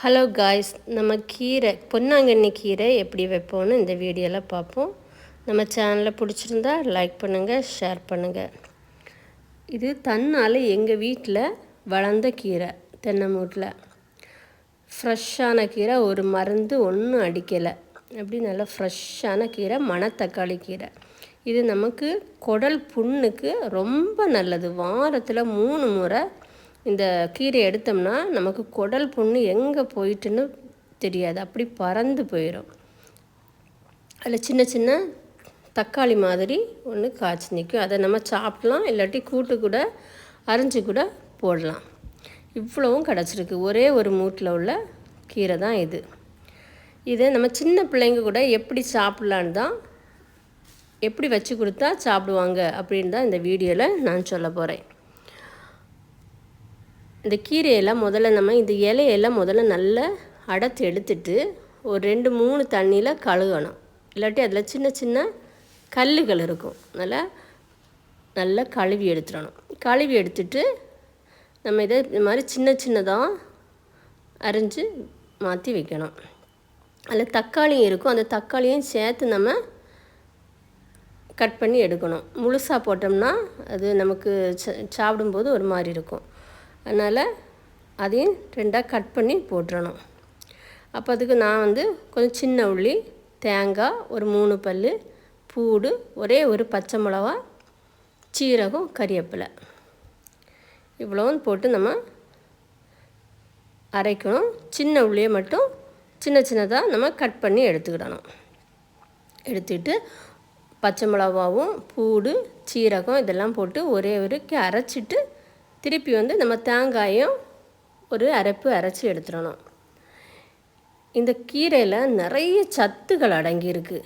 Hello guys, நம்ம கீரை பொன்னாங்கண்ணி கீரை எப்படி வைப்போன்னு இந்த வீடியோவில் பார்ப்போம். நம்ம சேனலை பிடிச்சிருந்தா லைக் பண்ணுங்கள், ஷேர் பண்ணுங்கள். இது தன்னால் எங்கள் வீட்டில் வளர்ந்த கீரை, தென்னை மூட்டில் ஃப்ரெஷ்ஷான கீரை, ஒரு மருந்து ஒன்றும் அடிக்கலை. அப்படி நல்லா ஃப்ரெஷ்ஷான கீரை, மணத்தக்காளி கீரை. இது நமக்கு குடல் புண்ணுக்கு ரொம்ப நல்லது. வாரத்தில் 3 முறை இந்த கீரை எடுத்தோம்னா நமக்கு குடல் புண்ணு எங்கே போயிட்டுன்னு தெரியாது, அப்படி பறந்து போயிடும். அதில் சின்ன சின்ன தக்காளி மாதிரி ஒன்று காய்ச்சி நிற்கும். அதை நம்ம சாப்பிட்லாம், இல்லாட்டி கூட்டு கூட அரிஞ்சு கூட போடலாம். இவ்வளவும் கிடச்சிருக்கு. ஒரே ஒரு மூட்டில் உள்ள கீரை தான் இது. இதை நம்ம சின்ன பிள்ளைங்க கூட எப்படி சாப்பிட்லான்னு தான், எப்படி வச்சு கொடுத்தா சாப்பிடுவாங்க அப்படின்னு தான் இந்த வீடியோவில் நான் சொல்ல போகிறேன். இந்த கீரையெல்லாம் முதல்ல நம்ம இந்த இலையெல்லாம் முதல்ல நல்லா அடைத்து எடுத்துட்டு ஒரு 2-3 தண்ணியில் கழுகணும். இல்லாட்டி அதில் சின்ன சின்ன கல்லுகள் இருக்கும். நல்லா கழுவி எடுத்துடணும். கழுவி எடுத்துட்டு நம்ம இதை இது மாதிரி சின்ன சின்னதாக அரிஞ்சு மாற்றி வைக்கணும். அதில் தக்காளியும் இருக்கும். அந்த தக்காளியும் சேர்த்து நம்ம கட் பண்ணி எடுக்கணும். முழுசாக போட்டோம்னா அது நமக்கு சாப்பிடும்போது ஒரு மாதிரி இருக்கும். அதனால் அதையும் 2ஆக கட் பண்ணி போட்டுறணும். அப்போ அதுக்கு நான் கொஞ்சம் சின்ன உள்ளி, தேங்காய், ஒரு 3 பல் பூடு, ஒரே ஒரு பச்சை மிளகா, சீரகம், கறிவேப்பிலை இவ்வளவும் போட்டு நம்ம அரைக்கணும். சின்ன உள்ளியை மட்டும் சின்ன சின்னதாக நம்ம கட் பண்ணி எடுத்துக்கிடணும். எடுத்துக்கிட்டு பச்சை மிளகாவும் பூடு, சீரகம் இதெல்லாம் போட்டு ஒரே அரைச்சிட்டு திருப்பி நம்ம தேங்காயும் ஒரு அரைச்சி எடுத்துடணும். இந்த கீரையில் நிறைய சத்துக்கள் அடங்கியிருக்கு.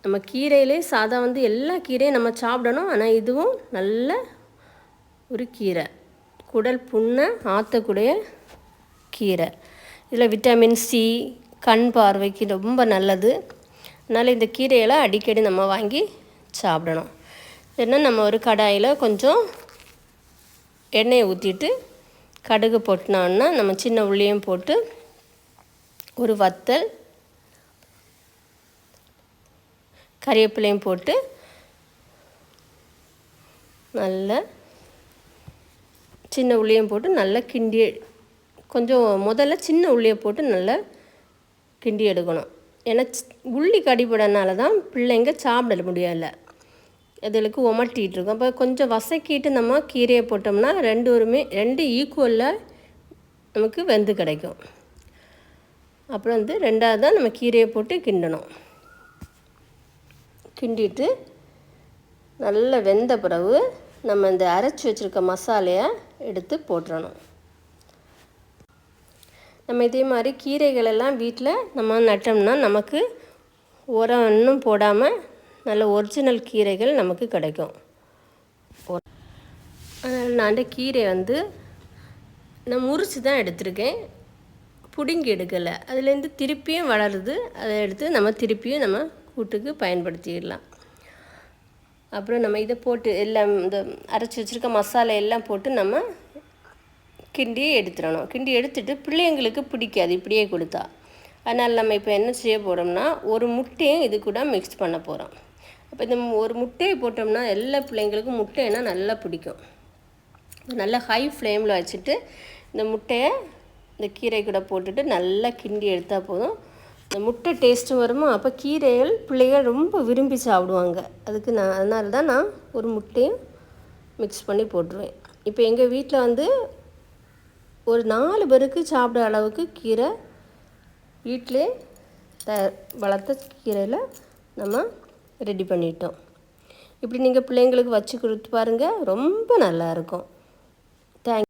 நம்ம கீரையிலே சாதா எல்லா கீரையும் நம்ம சாப்பிடணும். ஆனால் இதுவும் நல்ல ஒரு கீரை, குடல் புண்ணை ஆற்றக்கூடிய கீரை. இதில் விட்டமின் சி, கண் பார்வைக்கு ரொம்ப நல்லது. அதனால் இந்த கீரையெல்லாம் அடிக்கடி நம்ம வாங்கி சாப்பிடணும். ஏன்னா நம்ம ஒரு கடாயில் கொஞ்சம் எண்ணெயை ஊற்றிட்டு கடுகு போட்டினோன்னா நம்ம சின்ன உள்ளியும் போட்டு ஒரு வத்தல், கறிவேப்பிலையும் போட்டு நல்லா சின்ன உள்ளியும் போட்டு நல்லா கிண்டி, கொஞ்சம் முதல்ல சின்ன உள்ளியை போட்டு நல்லா கிண்டி எடுக்கணும். ஏன்னா உள்ளி கடிபடனால தான் பிள்ளைங்க சாப்பிட முடியலை, அதுகளுக்கு உமட்டிகிட்டு இருக்கும். அப்போ கொஞ்சம் வசக்கிட்டு நம்ம கீரையை போட்டோம்னா ரெண்டு ஈக்குவலாக நமக்கு வெந்து கிடைக்கும். அப்புறம் 2ஆவது தான் நம்ம கீரையை போட்டு கிண்டணும். கிண்டிட்டு நல்லா வெந்த பிறகு நம்ம இந்த அரைச்சி வச்சுருக்க மசாலையை எடுத்து போட்டுறணும். நம்ம இதே மாதிரி கீரைகளெல்லாம் வீட்டில் நம்ம நட்டோம்னா நமக்கு உரம் இன்னும் போடாமல் நல்ல ஒரிஜினல் கீரைகள் நமக்கு கிடைக்கும். அதனால் நான் அந்த கீரை நான் முறித்து தான் எடுத்திருக்கேன், பிடுங்கி எடுக்கலை. அதுலேருந்து திருப்பியும் வளருது. அதை எடுத்து நம்ம திருப்பியும் நம்ம கூட்டுக்கு பயன்படுத்திடலாம். அப்புறம் நம்ம இதை போட்டு எல்லாம் இந்த அரைச்சி வச்சுருக்க மசாலா எல்லாம் போட்டு நம்ம கிண்டி எடுத்துடணும். கிண்டி எடுத்துட்டு பிள்ளைங்களுக்கு பிடிக்காது இப்படியே கொடுத்தா. அதனால் நம்ம இப்போ என்ன செய்ய போகிறோம்னா, ஒரு முட்டையும் இது கூட மிக்ஸ் பண்ண போகிறோம். அப்போ இந்த ஒரு முட்டையை போட்டோம்னா எல்லா பிள்ளைங்களுக்கும் முட்டைன்னா நல்லா பிடிக்கும். நல்லா ஹை ஃப்ளேமில் வச்சுட்டு இந்த முட்டையை இந்த கீரை கூட போட்டுட்டு நல்லா கிண்டி எடுத்தால் போதும். இந்த முட்டை டேஸ்ட்டு வருமோ அப்போ கீரைகள் பிள்ளைகள் ரொம்ப விரும்பி சாப்பிடுவாங்க. அதனால தான் நான் ஒரு முட்டையும் மிக்ஸ் பண்ணி போட்டுருவேன். இப்போ எங்கள் வீட்டில் ஒரு 4 பேருக்கு சாப்பிட்ற அளவுக்கு கீரை வீட்டிலே வளர்த்த கீரையில் நம்ம ரெடி பண்ணிட்டோம். இப்படி நீங்கள் பிள்ளைங்களுக்கு வச்சு கொடுத்து பாருங்கள், ரொம்ப நல்லாயிருக்கும். தேங்க்யூ.